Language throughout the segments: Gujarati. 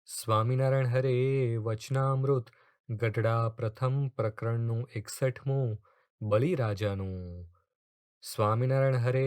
સ્વામિનારાયણ હરે વચનામૃત ગઢડા પ્રથમ પ્રકરણનું 61મું બલિરાજાનું. સ્વામિનારાયણ હરે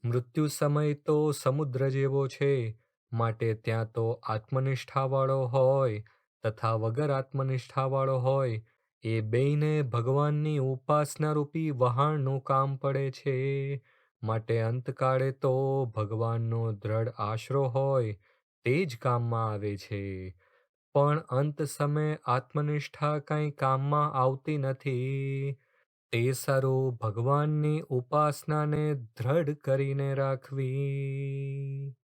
મૃત્યુ સમય તો સમુદ્ર જેવો છે, માટે ત્યાં તો આત્મનિષ્ઠાવાળો હોય તથા વગર આત્મનિષ્ઠાવાળો હોય એ બેયને ભગવાનની ઉપાસના રૂપી વહાણનું કામ પડે છે. માટે અંતકાળે તો ભગવાનનો દ્રઢ આશરો હોય તે જ કામમાં આવે છે. પણ અંત સમયે આત્મનિષ્ઠા કંઈ કામમાં આવતી નથી. તે સારું ભગવાનની ઉપાસનાને દ્રઢ કરીને રાખવી.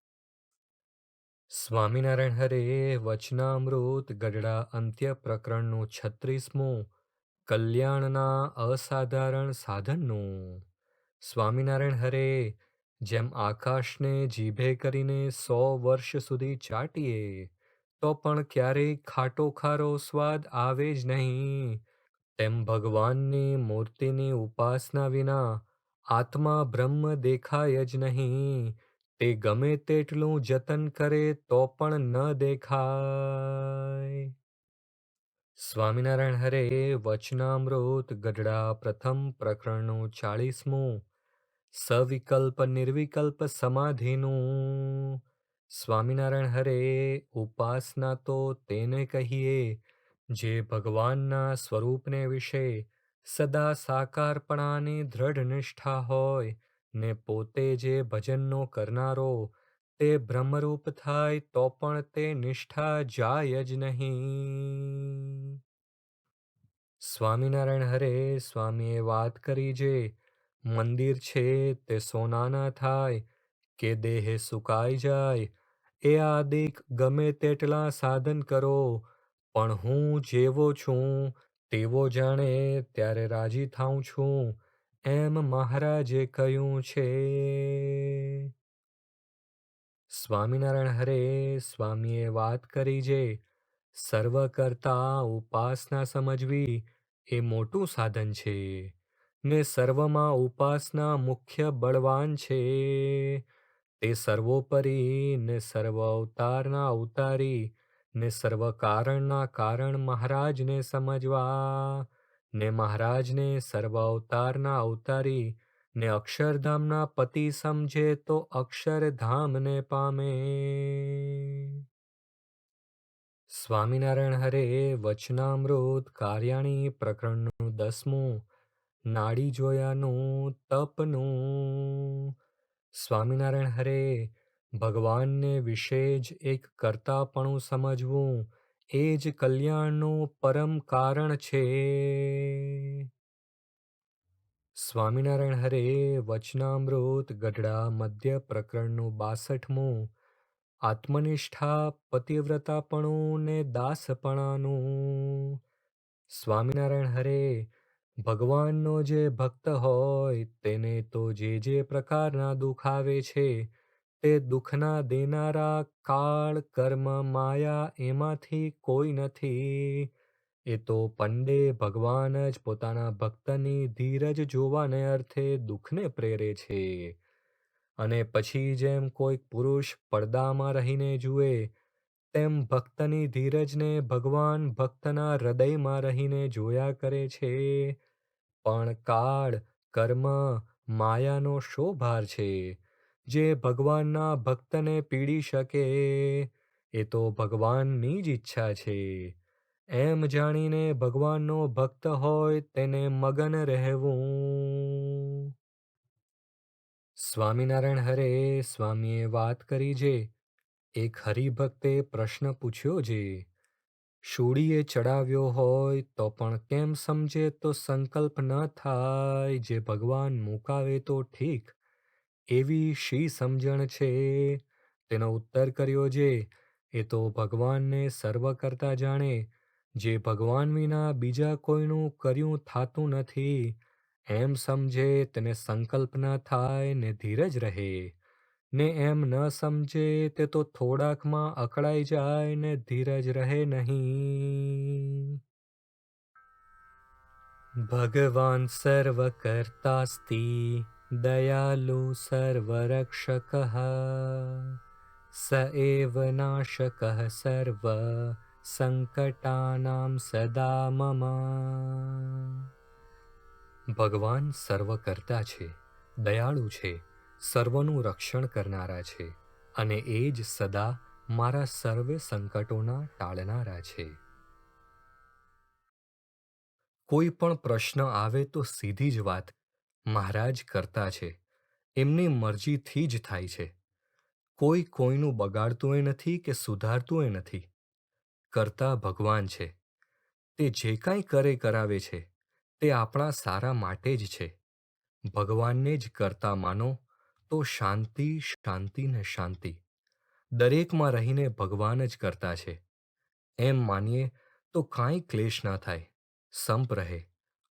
સ્વામિનારાયણ હરે વચનામૃત ગઢડા અંત્ય પ્રકરણનું 36મું કલ્યાણના અસાધારણ સાધનનું. સ્વામિનારાયણ હરે જેમ આકાશને જીભે કરીને 100 વર્ષ સુધી ચાટીએ તો પણ ક્યારેય ખાટો ખારો સ્વાદ આવે જ નહીં, તેમ ભગવાનની મૂર્તિની ઉપાસના વિના આત્મા બ્રહ્મ દેખાય જ નહીં. તે ગમે તેટલું જતન કરે તો પણ ન દેખાય. સ્વામિનારાયણ હરે વચનામૃત ગઢડા પ્રથમ પ્રકરણનું 40મું સવિકલ્પ નિર્વિકલ્પ સમાધિનું. સ્વામિનારાયણ હરે ઉપાસના તો તેને કહીએ જે ભગવાનના સ્વરૂપને વિશે સદા સાકારપણાની દ્રઢ નિષ્ઠા હોય ને પોતે જે ભજનનો કરનારો તે બ્રહ્મરૂપ થાય તો પણ તે નિષ્ઠા જાય જ નહીં. સ્વામિનારાયણ હરે સ્વામીએ વાત કરી જે મંદિર છે તે સોનાના થાય કે દેહે સુકાઈ જાય, એ આદિક ગમે તેટલા સાધન કરો પણ હું જેવો છું તેવો જાણે ત્યારે રાજી થાઉં છું, એમ મહારાજે કહ્યું છે. સ્વામિનારાયણ હરે સ્વામીએ વાત કરી જે સર્વ કરતા ઉપાસના સમજવી એ મોટું સાધન છે ને સર્વમાં ઉપાસના મુખ્ય બળવાન છે. તે સર્વોપરી ને સર્વ અવતારના અવતારી ને સર્વ કારણના કારણ મહારાજને સમજવા ને મહારાજને સર્વ અવતારના અવતારી ને અક્ષરધામના પતિ સમજે તો અક્ષરધામને પામે. સ્વામિનારાયણ હરે વચનામૃત કાર્યાણી પ્રકરણનું 10મું નાડી જોયાનું તપનું. સ્વામિનારાયણ હરે ભગવાનને વિશે જ એક કરતાપણું સમજવું એ જ કલ્યાણનું પરમ કારણ છે. સ્વામિનારાયણ હરે વચનામૃત ગઢડા મધ્ય પ્રકરણનું 62મું આત્મનિષ્ઠા પતિવ્રતાપણું ને દાસપણાનું. સ્વામિનારાયણ હરે ભગવાનનો જે ભક્ત હોય તેને તો જે પ્રકારના દુઃખ આવે છે તે દુઃખના દેનારા કાળ કર્મ માયા એમાંથી કોઈ નથી. એ તો પંડે ભગવાન જ પોતાના ભક્તની ધીરજ જોવાને અર્થે દુઃખને પ્રેરે છે. અને પછી જેમ કોઈક પુરુષ પડદામાં રહીને જુએ તેમ ભક્તની ધીરજને ભગવાન ભક્તના હૃદયમાં રહીને જોયા કરે છે. પણ કાળ કર્મ માયાનો શો ભાર છે જે ભગવાનના ભક્તને પીડી શકે? એ તો ભગવાનની જ ઈચ્છા છે. એમ જાણીને ભગવાનનો ભક્ત હોય તેને મગન રહેવું. સ્વામિનારાયણ હરે સ્વામીએ વાત કરી જે એક હરિભક્તે પ્રશ્ન પૂછ્યો જે શૂળીએ ચડાવ્યો હોય તો પણ કેમ સમજે તો સંકલ્પ ન થાય, જે ભગવાન મુકાવે તો ઠીક, એવી શી સમજણ છે? તેનો ઉત્તર કર્યો જે એ તો ભગવાનને સર્વ કરતા જાણે, જે ભગવાન વિના બીજા કોઈનું કર્યું થાતું નથી એમ સમજે તેને સંકલ્પ ન થાય ને ધીરજ રહે, ને એમ ન સમજે તે તો થોડાકમાં અકળાઈ જાય ને ધીરજ રહે નહીં. ભગવાન સર્વ કર્તાસ્તિ દયાલુ સર્વરક્ષકઃ स एव नाशकः सर्व સંકટાનામ સદા મમ. ભગવાન સર્વ કરતા છે, દયાળુ છે, સર્વનું રક્ષણ કરનારા છે અને એ જ સદા મારા સર્વે સંકટોના ટાળનારા છે. કોઈ પણ પ્રશ્ન આવે તો સીધી જ વાત, મહારાજ કરતા છે, એમની મરજીથી જ થાય છે. કોઈ કોઈનું બગાડતુંય નથી કે સુધારતુંય નથી. કરતા ભગવાન છે. તે જે કાંઈ કરાવે છે તે આપણા સારા માટે જ છે. ભગવાનને જ કરતા માનો તો શાંતિ, શાંતિ ને શાંતિ. દરેકમાં રહીને ભગવાન જ કરતા છે એમ માનીએ તો કાંઈ ક્લેશ ના થાય. સંપ રહે,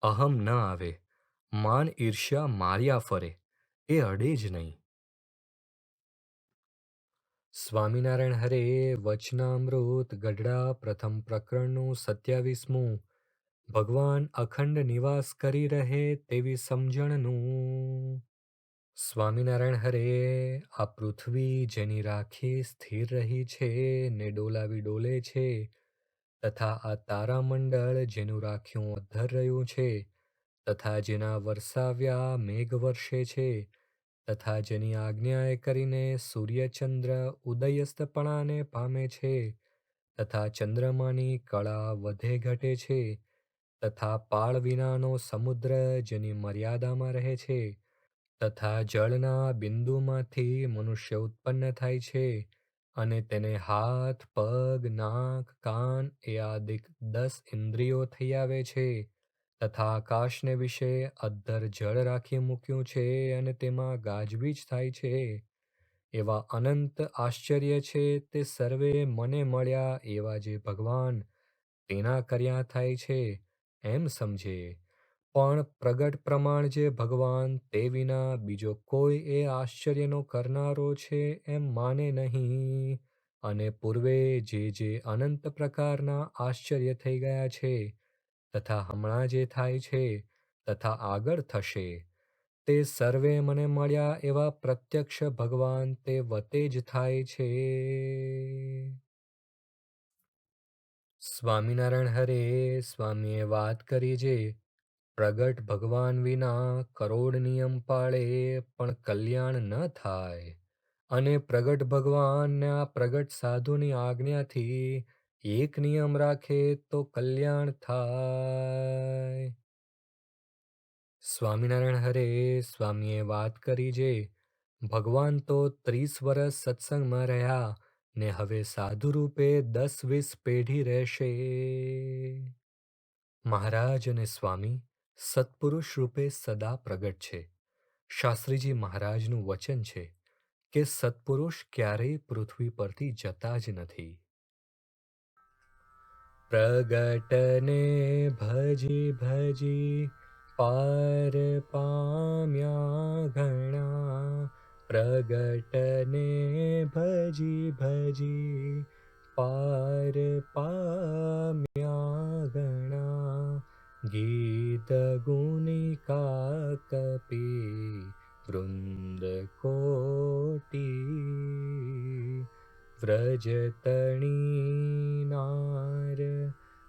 અહમ ન આવે, માન ઈર્ષ્યા માર્યા ફરે, એ અડે જ નહીં. સ્વામિનારાયણ હરે વચનામૃત ગઢડા પ્રથમ પ્રકરણનું 27મું. ભગવાન અખંડ નિવાસ કરી રહે તેવી સમજણનું. સ્વામિનારાયણ હરે આ પૃથ્વી જેની રાખી સ્થિર રહી છે ને ડોલાવી ડોલે છે, તથા આ તારામંડળ જેનું રાખ્યું અધ્ધર રહ્યું છે, તથા જેના વરસાવ્યા મેઘ વર્ષે છે, તથા જેની આજ્ઞાએ કરીને સૂર્યચંદ્ર ઉદયસ્તપણાને પામે છે, તથા ચંદ્રમાની કળા વધે ઘટે છે, તથા પાળ વિનાનો સમુદ્ર જેની મર્યાદામાં રહે છે, તથા જળના બિંદુમાંથી મનુષ્ય ઉત્પન્ન થાય છે અને તેને હાથ, પગ, નાક, કાન એ આદિક 10 ઇન્દ્રિયો થઈ આવે છે, તથા આકાશને વિશે અધ્ધર જળ રાખી મૂક્યું છે અને તેમાં ગાજવીજ થાય છે. એવા અનંત આશ્ચર્ય છે તે સર્વે મને મળ્યા એવા જે ભગવાન તેના કર્યા થાય છે એમ સમજે. પણ પ્રગટ પ્રમાણ જે ભગવાન તે વિના બીજો કોઈ એ આશ્ચર્યનો કરનારો છે એમ માને નહીં. અને પૂર્વે જે અનંત પ્રકારના આશ્ચર્ય થઈ ગયા છે, તથા હમણાં જે થાય છે, તથા આગળ થશે, તે સર્વે મને મળ્યા એવા પ્રત્યક્ષ ભગવાન તે વતે જ થાય છે. સ્વામિનારાયણ હરે સ્વામીએ વાત કરી જે પ્રગટ ભગવાન વિના કરોડ નિયમ પાળે પણ કલ્યાણ ન થાય, અને પ્રગટ ભગવાનના પ્રગટ સાધુની આજ્ઞાથી એક નિયમ રાખે તો કલ્યાણ થાય. સ્વામિનારાયણ હરે સ્વામીએ વાત કરી જે ભગવાન તો 30 વર્ષ સત્સંગમાં રહ્યા ને હવે સાધુ રૂપે 10-20 પેઢી રહેશે. મહારાજ અને સ્વામી સત્પુરુષ રૂપે સદા પ્રગટ છે. શાસ્ત્રીજી મહારાજનું વચન છે કે સત્પુરુષ ક્યારેય પૃથ્વી પરથી જતા જ નથી. પ્રગટને ભજી ભજી પાર પામ્યા ઘણા, પ્રગટને ભજી ભજી પાર પામ્યા ઘણા, ગીત ગુણિકા કપી વૃંદ કોટી, વ્રજતણી નાર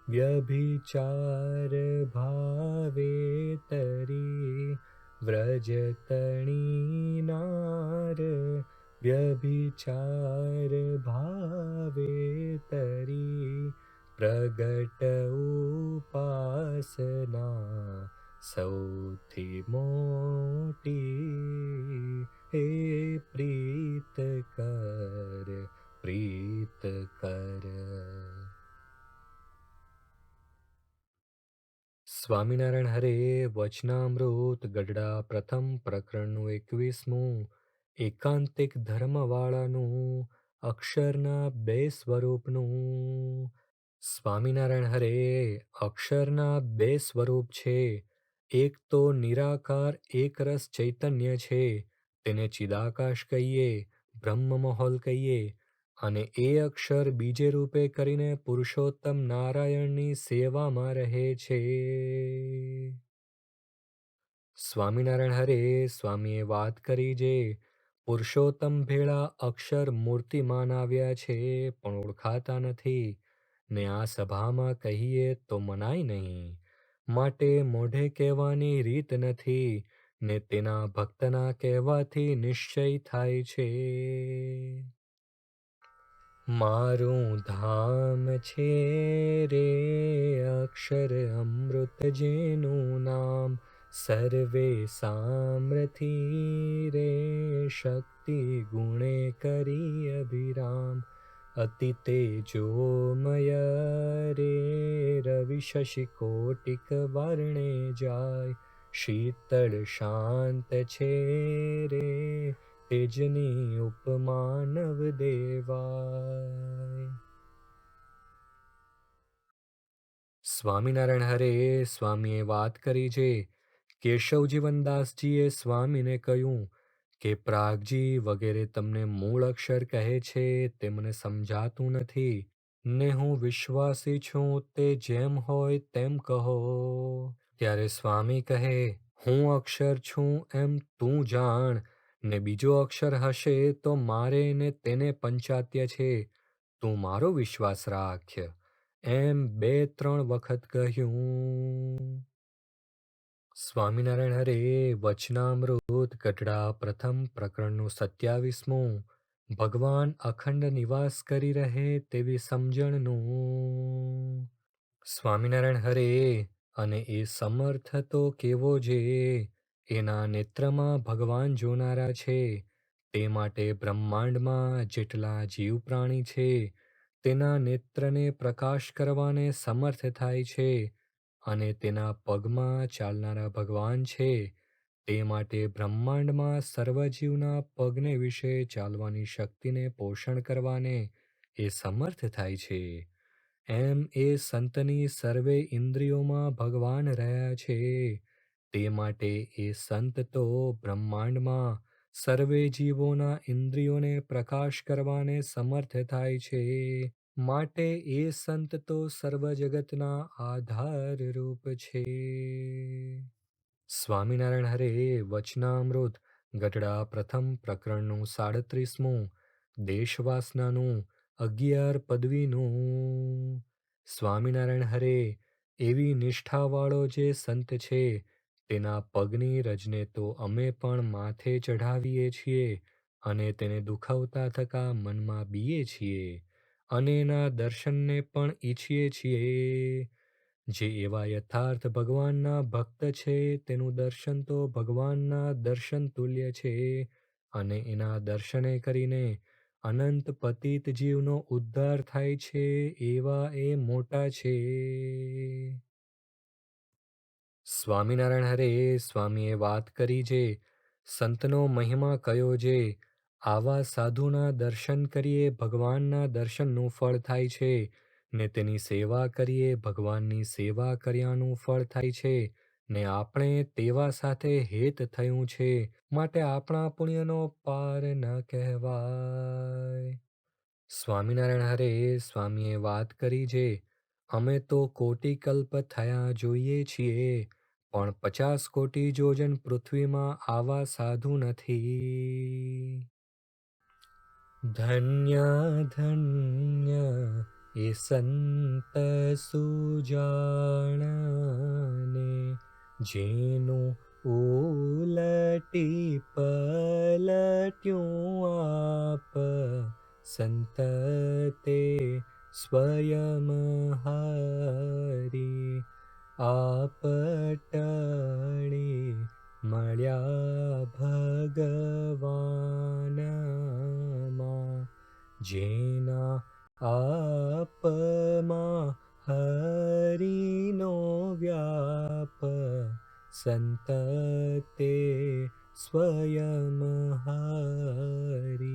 વ્યભિચાર ભાવે તરી, વ્રજતણી નાર વ્યભિચાર ભાવે તરી, પ્રગટ ઉપાસના સૌથી મોટી, હે પ્રીત કર પ્રીત કર. સ્વામિનારાયણ હરે વચનામૃત ગઢડા પ્રથમ પ્રકરણનું 21મું. એકાંતિક ધર્મવાળાનું અક્ષરના 2 સ્વરૂપનું. સ્વામિનારાયણ હરે અક્ષરના 2 સ્વરૂપ છે. એક તો નિરાકાર એકરસ ચૈતન્ય છે, તેને ચિદાકાશ કહીએ, બ્રહ્મમહોલ કહીએ, અને એ અક્ષર બીજે રૂપે કરીને પુરુષોત્તમ નારાયણની સેવામાં રહે છે. સ્વામિનારાયણ હરે સ્વામીએ વાત કરી જે પુરુષોત્તમ ભેળા અક્ષર મૂર્તિમાન આવ્યા છે પણ ઓળખાતા નથી, ને આ સભામાં કહીએ તો મનાય નહીં. માટે મોઢે કહેવાની રીત નથી, ને તેના ભક્તના કહેવાથી નિશ્ચય થાય છે. મારું ધામ છે રે અક્ષર અમૃત જેનું નામ, સર્વે સામ્રથી રે શક્તિ ગુણે કરી અભિરામ. અતિ તેજોમય રે રવિ શશિ કોટિક વર્ણે જાય, શીતળ શાંત છે રે તેજની ઉપમા નવ દેવાય. સ્વામિનારાયણ હરે. સ્વામીએ વાત કરી છે. કેશવજીવનદાસજીએ સ્વામીને કહ્યું કે પ્રાગજી વગેરે તમને મૂળ અક્ષર કહે છે તે મને સમજાતું નથી, ને હું વિશ્વાસી છું તે જેમ હોય તેમ કહો. ત્યારે સ્વામી કહે, હું અક્ષર છું એમ તું જાણ, ને બીજો અક્ષર હશે તો મારે ને તેને પંચાત્ય છે, તું મારો વિશ્વાસ રાખ. એમ 2-3 વખત કહ્યું. સ્વામિનારાયણ હરે. વચનામૃત ગઢડા પ્રથમ પ્રકરણનું 27મું. ભગવાન અખંડ નિવાસ કરી રહે તેવી સમજણનું. સ્વામિનારાયણ હરે. અને એ સમર્થ તો કેવો જે, એના નેત્રમાં ભગવાન જોનારા છે, તે માટે બ્રહ્માંડમાં જેટલા જીવ પ્રાણી છે તેના નેત્રને પ્રકાશ કરવાને સમર્થ થાય છે, અને તેના પગમાં ચાલનારા ભગવાન છે, તે માટે બ્રહ્માંડમાં સર્વજીવના પગને વિશે ચાલવાની શક્તિને પોષણ કરવાને એ સમર્થ થાય છે. એમ એ સંતની સર્વે ઇન્દ્રિયોમાં ભગવાન રહ્યા છે, તે માટે એ સંત તો બ્રહ્માંડમાં સર્વે જીવોના ઇન્દ્રિયોને પ્રકાશ કરવાને સમર્થ થાય છે. માટે એ સંત તો સર્વ જગતના આધાર રૂપ છે. સ્વામિનારાયણ હરે. વચનામૃત ગઢડા પ્રથમ પ્રકરણનું 37મું. દેશવાસનાનું 11 પદવીનું. સ્વામિનારાયણ હરે. એવી નિષ્ઠાવાળો જે સંત છે તેના પગની રજને તો અમે પણ માથે ચઢાવીએ છીએ, અને તેને દુખાવતા થકા મનમાં બીએ છીએ, અને એના દર્શનને પણ ઈચ્છીએ છીએ. જે એવા યથાર્થ ભગવાનના ભક્ત છે તેનું દર્શન તો ભગવાનના દર્શન તુલ્ય છે, અને એના દર્શને કરીને અનંત પતિત જીવનો ઉદ્ધાર થાય છે એવા એ મોટા છે. સ્વામિનારાયણ હરે. સ્વામીએ વાત કરી છે. સંતનો મહિમા કયો છે. આવા સાધુના દર્શન કરીએ ભગવાનના દર્શનનું ફળ થાય છે, ને તેની સેવા કરીએ ભગવાનની સેવા કર્યાનું ફળ થાય છે, ને આપણે તેવા સાથે હેત થયું છે, માટે આપણા પુણ્યનો પાર ન કહેવાય. સ્વામિનારાયણ હરે. સ્વામીએ વાત કરી છે. અમે તો કોટિકલ્પ થયા જોઈએ છીએ, પણ 50 કોટી યોજન પૃથ્વીમાં આવા સાધુ નથી. ધન્ય ધન્ય એ સંત સુજાણને, જેનું ઉલટી પલટ્યું આપ, સંત તે સ્વયં હારી. આપટણી મળ્યા ભગવાનમાં, જેના આપમાં હરિનો વ્યાપ, સંત તે સ્વયં હારી.